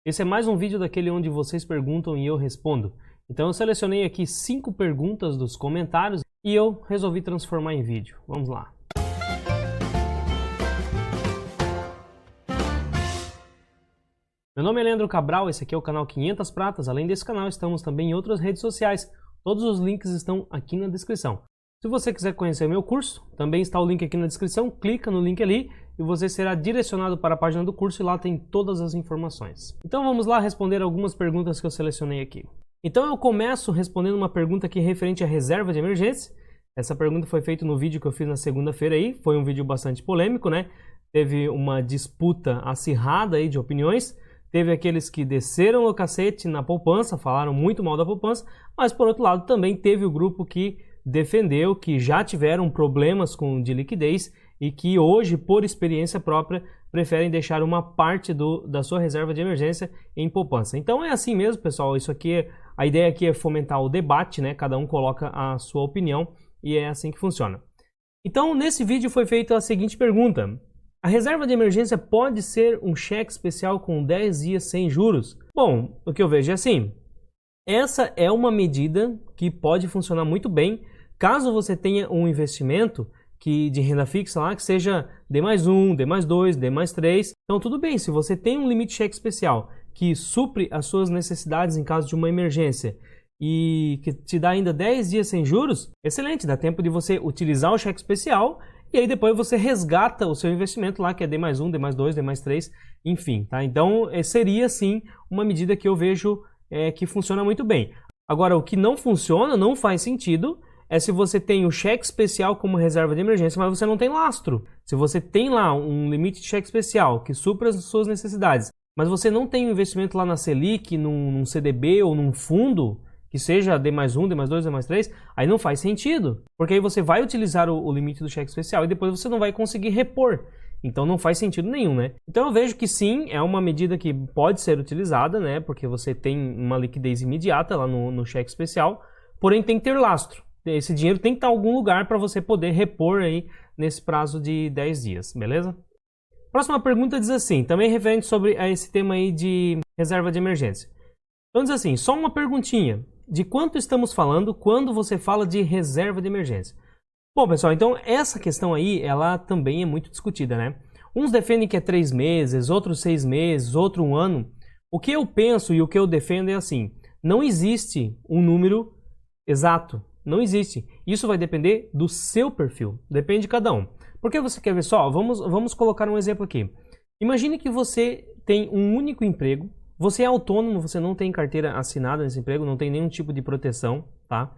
Esse é mais um vídeo daquele onde vocês perguntam e eu respondo. Então eu selecionei aqui 5 perguntas dos comentários e eu resolvi transformar em vídeo. Vamos lá. Meu nome é Leandro Cabral, esse aqui é o canal 500 Pratas. Além desse canal, estamos também em outras redes sociais. Todos os links estão aqui na descrição. Se você quiser conhecer meu curso, também está o link aqui na descrição. Clica no link ali e você será direcionado para a página do curso e lá tem todas as informações. Então vamos lá responder algumas perguntas que eu selecionei aqui. Então eu começo respondendo uma pergunta aqui referente à reserva de emergência. Essa pergunta foi feita no vídeo que eu fiz na segunda-feira aí. Foi um vídeo bastante polêmico, né? Teve uma disputa acirrada aí de opiniões. Teve aqueles que desceram o cacete na poupança, falaram muito mal da poupança, mas por outro lado também teve o grupo que defendeu que já tiveram problemas de liquidez e que hoje, por experiência própria, preferem deixar uma parte da sua reserva de emergência em poupança. Então é assim mesmo, pessoal. Isso aqui, a ideia aqui é fomentar o debate, né? Cada um coloca a sua opinião e é assim que funciona. Então nesse vídeo foi feita a seguinte pergunta: a reserva de emergência pode ser um cheque especial com 10 dias sem juros? Bom, o que eu vejo é assim, essa é uma medida que pode funcionar muito bem caso você tenha um investimento de renda fixa lá que seja D+1, D+2, D+3. Então tudo bem, se você tem um limite cheque especial que supre as suas necessidades em caso de uma emergência e que te dá ainda 10 dias sem juros, excelente, dá tempo de você utilizar o cheque especial e aí depois você resgata o seu investimento lá, que é D+1, D+2, D+3, enfim, tá? Então seria sim uma medida que eu vejo que funciona muito bem. Agora, o que não funciona, não faz sentido, é se você tem o cheque especial como reserva de emergência, mas você não tem lastro. Se você tem lá um limite de cheque especial que supra as suas necessidades, mas você não tem um investimento lá na Selic, num CDB ou num fundo que seja D+1, D+2, D+3, aí não faz sentido. Porque aí você vai utilizar o limite do cheque especial e depois você não vai conseguir repor. Então não faz sentido nenhum, né? Então eu vejo que sim, é uma medida que pode ser utilizada, né? Porque você tem uma liquidez imediata lá no cheque especial, porém tem que ter lastro. Esse dinheiro tem que estar em algum lugar para você poder repor aí nesse prazo de 10 dias, beleza? Próxima pergunta diz assim, também referente sobre a esse tema aí de reserva de emergência. Então diz assim, só uma perguntinha. De quanto estamos falando quando você fala de reserva de emergência? Bom, pessoal, então essa questão aí, ela também é muito discutida, né? Uns defendem que é 3 meses, outros 6 meses, outro 1 ano. O que eu penso e o que eu defendo é assim, não existe um número exato, não existe. Isso vai depender do seu perfil, depende de cada um. Porque você quer ver só? Vamos colocar um exemplo aqui. Imagine que você tem um único emprego, você é autônomo, você não tem carteira assinada nesse emprego, não tem nenhum tipo de proteção, tá?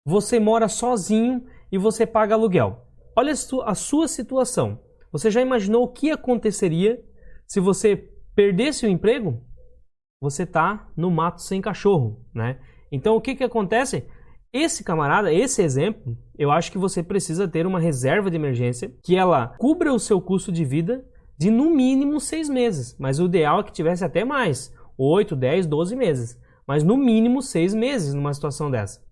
Você mora sozinho e você paga aluguel. Olha a sua situação. Você já imaginou o que aconteceria se você perdesse o emprego? Você tá no mato sem cachorro, né? Então o que acontece? Esse camarada, esse exemplo, eu acho que você precisa ter uma reserva de emergência que ela cubra o seu custo de vida de no mínimo 6 meses. Mas o ideal é que tivesse até mais. 8, 10, 12 meses, mas no mínimo 6 meses numa situação dessa.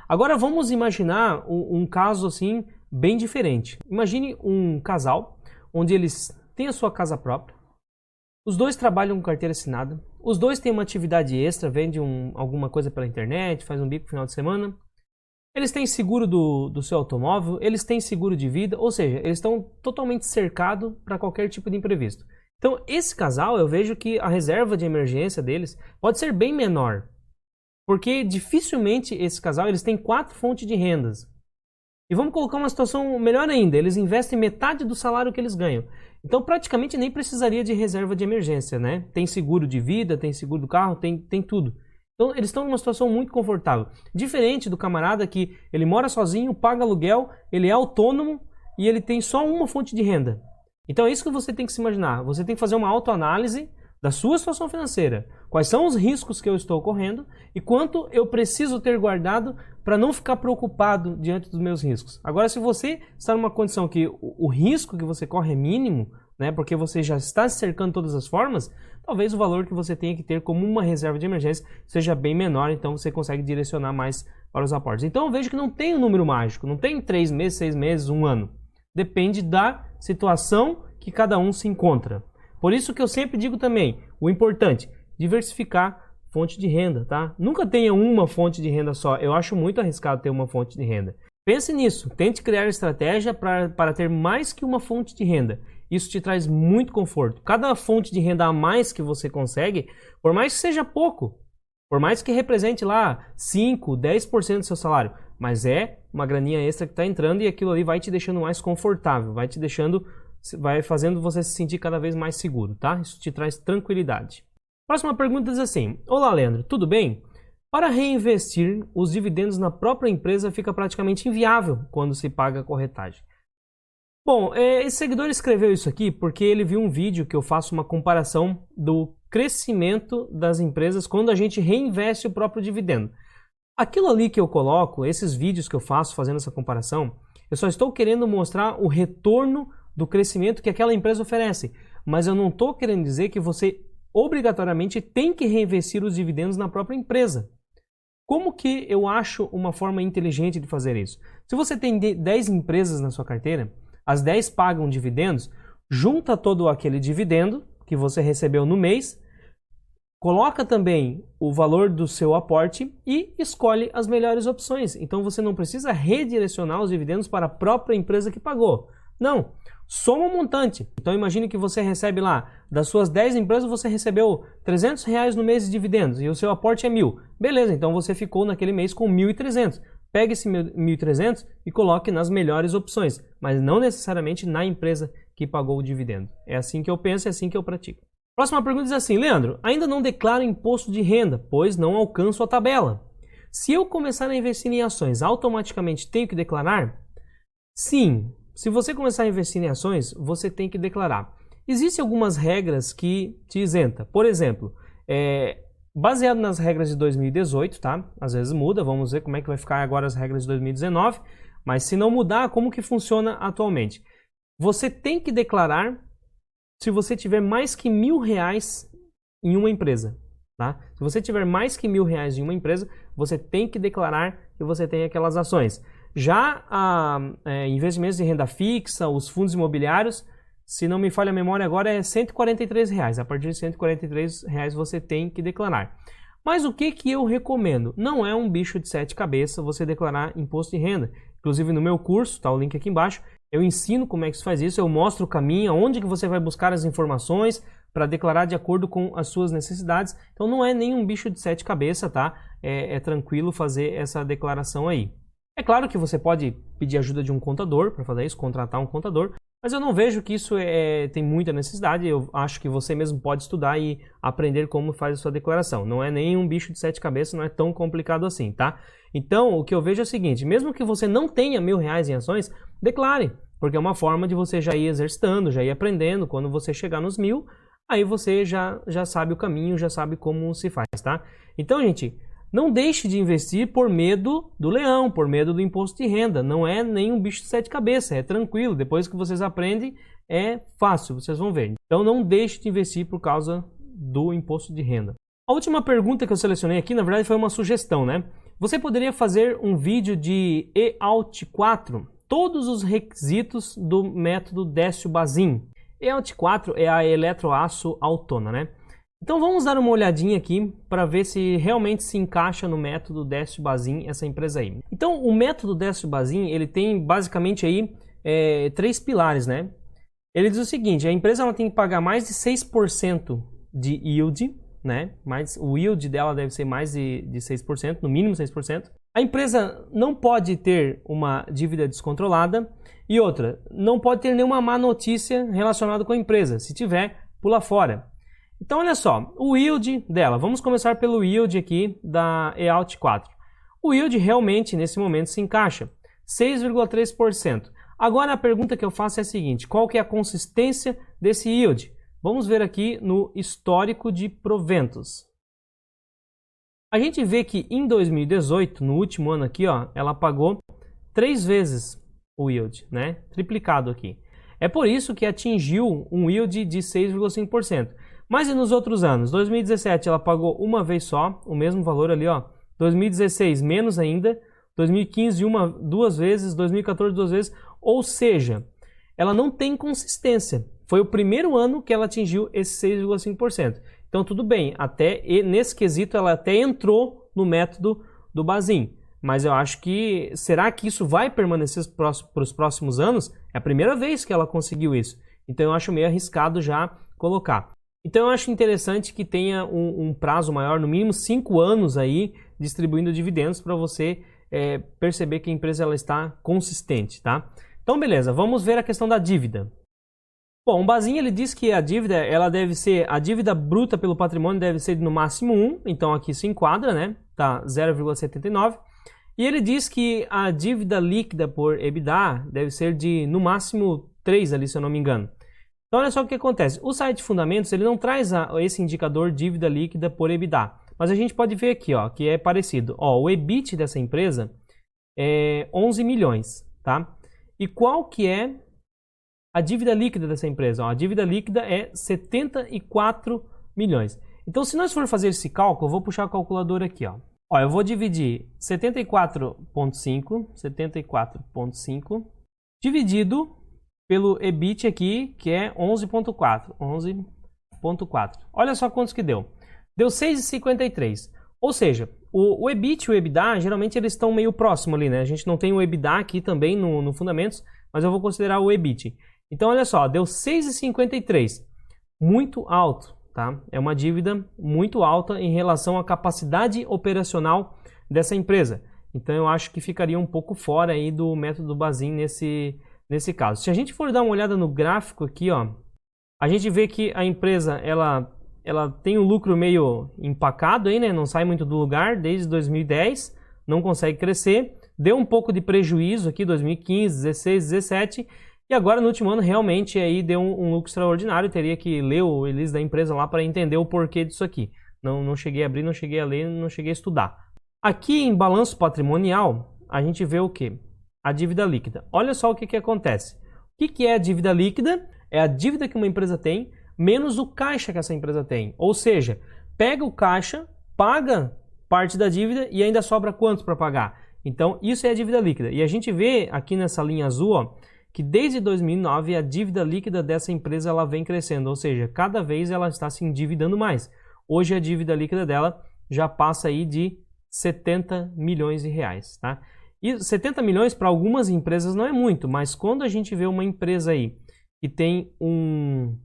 Agora vamos imaginar um caso assim bem diferente. Imagine um casal onde eles têm a sua casa própria, os dois trabalham com carteira assinada, os dois têm uma atividade extra, vendem alguma coisa pela internet, faz um bico no final de semana, eles têm seguro do seu automóvel, eles têm seguro de vida, ou seja, eles estão totalmente cercados para qualquer tipo de imprevisto. Então, esse casal, eu vejo que a reserva de emergência deles pode ser bem menor. Porque dificilmente esse casal, eles têm 4 fontes de rendas. E vamos colocar uma situação melhor ainda, eles investem metade do salário que eles ganham. Então, praticamente nem precisaria de reserva de emergência, né? Tem seguro de vida, tem seguro do carro, tem tudo. Então, eles estão numa situação muito confortável. Diferente do camarada que ele mora sozinho, paga aluguel, ele é autônomo e ele tem só uma fonte de renda. Então é isso que você tem que se imaginar. Você tem que fazer uma autoanálise da sua situação financeira. Quais são os riscos que eu estou correndo e quanto eu preciso ter guardado para não ficar preocupado diante dos meus riscos. Agora, se você está numa condição que o risco que você corre é mínimo, né, porque você já está se cercando de todas as formas, talvez o valor que você tenha que ter como uma reserva de emergência seja bem menor, então você consegue direcionar mais para os aportes. Então eu vejo que não tem um número mágico, não tem 3 meses, 6 meses, 1 ano. Depende da situação que cada um se encontra. Por isso que eu sempre digo também, o importante, diversificar fonte de renda, tá? Nunca tenha uma fonte de renda só. Eu acho muito arriscado ter uma fonte de renda. Pense nisso. Tente criar estratégia para ter mais que uma fonte de renda. Isso te traz muito conforto. Cada fonte de renda a mais que você consegue, por mais que seja pouco, por mais que represente lá 5, 10% do seu salário, mas é uma graninha extra que está entrando e aquilo ali vai te deixando mais confortável, vai fazendo você se sentir cada vez mais seguro, tá? Isso te traz tranquilidade. Próxima pergunta diz assim: olá, Leandro, tudo bem? Para reinvestir os dividendos na própria empresa fica praticamente inviável quando se paga a corretagem. Bom, esse seguidor escreveu isso aqui porque ele viu um vídeo que eu faço uma comparação do crescimento das empresas quando a gente reinveste o próprio dividendo. Aquilo ali que eu coloco, esses vídeos que eu faço fazendo essa comparação, eu só estou querendo mostrar o retorno do crescimento que aquela empresa oferece, mas eu não estou querendo dizer que você obrigatoriamente tem que reinvestir os dividendos na própria empresa. Como que eu acho uma forma inteligente de fazer isso? Se você tem 10 empresas na sua carteira, as 10 pagam dividendos, junta todo aquele dividendo que você recebeu no mês, coloca também o valor do seu aporte e escolhe as melhores opções. Então você não precisa redirecionar os dividendos para a própria empresa que pagou. Não, soma um montante. Então imagine que você recebe lá, das suas 10 empresas você recebeu R$300 no mês de dividendos e o seu aporte é 1.000. Beleza, então você ficou naquele mês com 1.300. Pegue esse 1.300 e coloque nas melhores opções, mas não necessariamente na empresa que pagou o dividendo. É assim que eu penso, é assim que eu pratico. Próxima pergunta diz assim: Leandro, ainda não declaro imposto de renda, pois não alcanço a tabela. Se eu começar a investir em ações, automaticamente tenho que declarar? Sim, se você começar a investir em ações, você tem que declarar. Existem algumas regras que te isenta. Por exemplo, baseado nas regras de 2018, tá? Às vezes muda, vamos ver como é que vai ficar agora as regras de 2019, mas se não mudar, como que funciona atualmente? Você tem que declarar se você tiver mais que R$1.000 em uma empresa, tá? Se você tiver mais que R$1.000 em uma empresa, você tem que declarar que você tem aquelas ações. Já investimentos de renda fixa, os fundos imobiliários, se não me falha a memória agora, é R$143. A partir de R$143 você tem que declarar. Mas o que eu recomendo? Não é um bicho de 7 cabeças você declarar imposto de renda. Inclusive no meu curso, tá o link aqui embaixo, eu ensino como é que se faz isso, eu mostro o caminho, onde que você vai buscar as informações para declarar de acordo com as suas necessidades. Então não é nenhum bicho de 7 cabeças, tá? É tranquilo fazer essa declaração aí. É claro que você pode pedir ajuda de um contador para fazer isso, contratar um contador, mas eu não vejo que isso tem muita necessidade. Eu acho que você mesmo pode estudar e aprender como faz a sua declaração. Não é nem um bicho de 7 cabeças, não é tão complicado assim, tá? Então, o que eu vejo é o seguinte: mesmo que você não tenha R$1.000 em ações, declare, porque é uma forma de você já ir exercitando, já ir aprendendo. Quando você chegar nos 1.000, aí você já sabe o caminho, já sabe como se faz, tá? Então, gente, não deixe de investir por medo do leão, por medo do imposto de renda. Não é nem um bicho de 7 cabeças, é tranquilo. Depois que vocês aprendem, é fácil, vocês vão ver. Então não deixe de investir por causa do imposto de renda. A última pergunta que eu selecionei aqui, na verdade, foi uma sugestão, né? Você poderia fazer um vídeo de EALT 4, todos os requisitos do método Décio-Bazin. EALT 4 é a eletroaço autona, né? Então vamos dar uma olhadinha aqui para ver se realmente se encaixa no método Décio-Bazin essa empresa aí. Então o método Décio-Bazin, ele tem basicamente aí 3 pilares, né? Ele diz o seguinte: a empresa ela tem que pagar mais de 6% de yield, né? Mas o yield dela deve ser mais de 6%, no mínimo 6%. A empresa não pode ter uma dívida descontrolada e outra, não pode ter nenhuma má notícia relacionada com a empresa. Se tiver, pula fora. Então olha só, o yield dela, vamos começar pelo yield aqui da EALT 4. O yield realmente nesse momento se encaixa, 6,3%. Agora a pergunta que eu faço é a seguinte: qual que é a consistência desse yield? Vamos ver aqui no histórico de proventos. A gente vê que em 2018, no último ano aqui, ó, ela pagou 3 vezes o yield, né? Triplicado aqui. É por isso que atingiu um yield de 6,5%. Mas e nos outros anos? 2017 ela pagou uma vez só, o mesmo valor ali, ó. 2016 menos ainda, 2015 duas vezes, 2014 2 vezes, ou seja, ela não tem consistência. Foi o primeiro ano que ela atingiu esse 6,5%. Então Então tudo bem, nesse quesito ela até entrou no método do Bazin. Mas eu acho que, será que isso vai permanecer para os próximos anos? É a primeira vez que ela conseguiu isso. Então eu acho meio arriscado já colocar. Então eu acho interessante que tenha um prazo maior, no mínimo 5 anos aí, distribuindo dividendos para você perceber que a empresa ela está consistente, tá? Então beleza, vamos ver a questão da dívida. Bom, o Bazin ele diz que a dívida, a dívida bruta pelo patrimônio deve ser de no máximo 1, então aqui se enquadra, né? Tá 0,79. E ele diz que a dívida líquida por EBITDA deve ser de no máximo 3 ali, se eu não me engano. Então olha só o que acontece. O site de fundamentos ele não traz esse indicador dívida líquida por EBITDA. Mas a gente pode ver aqui, ó, que é parecido. Ó, o EBIT dessa empresa é 11 milhões, tá? E qual que é a dívida líquida dessa empresa? Ó, a dívida líquida é 74 milhões. Então se nós for fazer esse cálculo, eu vou puxar a calculadora aqui, ó. Ó, eu vou dividir 74,5 dividido pelo EBIT aqui, que é 11,4. 11,4. Olha só quantos que deu. Deu 6,53. Ou seja, o EBIT e o EBITDA, geralmente eles estão meio próximo ali, né? A gente não tem o EBITDA aqui também no Fundamentos, mas eu vou considerar o EBIT. Então, olha só, deu 6,53. Muito alto. Tá? É uma dívida muito alta em relação à capacidade operacional dessa empresa. Então eu acho que ficaria um pouco fora aí do método Bazin nesse caso. Se a gente for dar uma olhada no gráfico aqui, ó, a gente vê que a empresa ela tem um lucro meio empacado aí, né? Não sai muito do lugar desde 2010, não consegue crescer, deu um pouco de prejuízo aqui 2015, 16, 17. E agora, no último ano, realmente aí deu um lucro extraordinário. Teria que ler o release da empresa lá para entender o porquê disso aqui. Não cheguei a abrir, não cheguei a ler, não cheguei a estudar. Aqui em balanço patrimonial, a gente vê o quê? A dívida líquida. Olha só o que acontece. O que é a dívida líquida? É a dívida que uma empresa tem, menos o caixa que essa empresa tem. Ou seja, pega o caixa, paga parte da dívida e ainda sobra quanto para pagar? Então, isso é a dívida líquida. E a gente vê aqui nessa linha azul, ó, que desde 2009 a dívida líquida dessa empresa ela vem crescendo, ou seja, cada vez ela está se endividando mais. Hoje a dívida líquida dela já passa aí de 70 milhões de reais, tá? E 70 milhões para algumas empresas não é muito, mas quando a gente vê uma empresa aí que tem um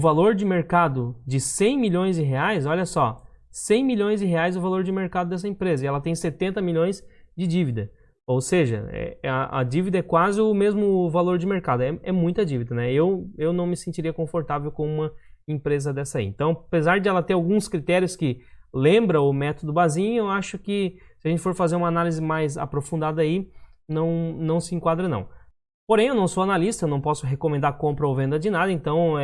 valor de mercado de 100 milhões de reais, olha só, 100 milhões de reais é o valor de mercado dessa empresa e ela tem 70 milhões de dívida. Ou seja, a dívida é quase o mesmo valor de mercado. É muita dívida, né? Eu não me sentiria confortável com uma empresa dessa aí. Então, apesar de ela ter alguns critérios que lembram o método Bazin, eu acho que se a gente for fazer uma análise mais aprofundada aí, não se enquadra não. Porém, eu não sou analista, eu não posso recomendar compra ou venda de nada, então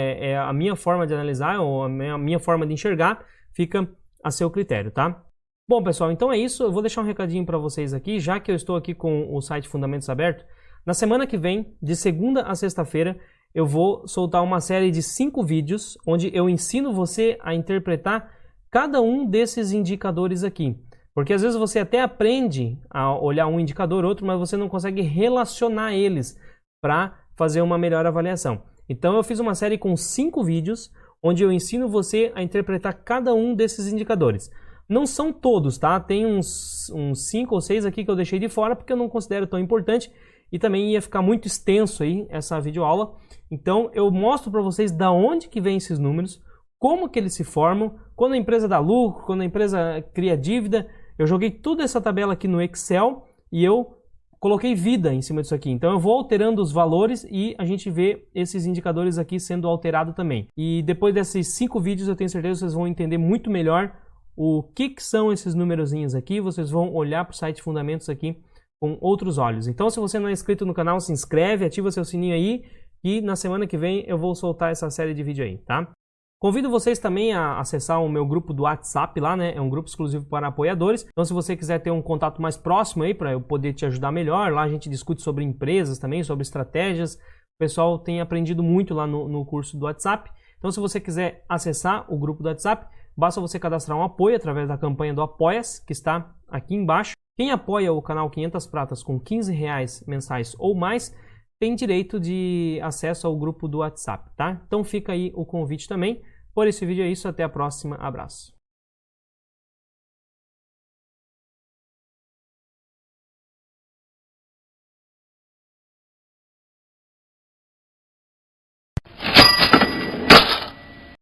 a minha forma de analisar ou a minha forma de enxergar fica a seu critério, tá? Bom, pessoal, então é isso. Eu vou deixar um recadinho para vocês aqui, já que eu estou aqui com o site Fundamentos aberto. Na semana que vem, de segunda a sexta-feira, eu vou soltar uma série de 5 vídeos, onde eu ensino você a interpretar cada um desses indicadores aqui. Porque às vezes você até aprende a olhar um indicador ou outro, mas você não consegue relacionar eles para fazer uma melhor avaliação. Então eu fiz uma série com 5 vídeos, onde eu ensino você a interpretar cada um desses indicadores. Não são todos, tá? Tem uns 5 ou 6 aqui que eu deixei de fora porque eu não considero tão importante e também ia ficar muito extenso aí essa videoaula. Então eu mostro para vocês da onde que vem esses números, como que eles se formam, quando a empresa dá lucro, quando a empresa cria dívida. Eu joguei toda essa tabela aqui no Excel e eu coloquei vida em cima disso aqui. Então eu vou alterando os valores e a gente vê esses indicadores aqui sendo alterados também. E depois desses 5 vídeos eu tenho certeza que vocês vão entender muito melhor o que são esses numerozinhos aqui. Vocês vão olhar para o site Fundamentos aqui com outros olhos. Então, se você não é inscrito no canal, se inscreve, ativa seu sininho aí e na semana que vem eu vou soltar essa série de vídeo aí, tá? Convido vocês também a acessar o meu grupo do WhatsApp lá, né? É um grupo exclusivo para apoiadores. Então, se você quiser ter um contato mais próximo aí para eu poder te ajudar melhor, lá a gente discute sobre empresas também, sobre estratégias. O pessoal tem aprendido muito lá no curso do WhatsApp. Então, se você quiser acessar o grupo do WhatsApp, basta você cadastrar um apoio através da campanha do Apoia-se, que está aqui embaixo. Quem apoia o canal 500 Pratas com R$15 mensais ou mais, tem direito de acesso ao grupo do WhatsApp, tá? Então fica aí o convite também. Por esse vídeo é isso, até a próxima, abraço.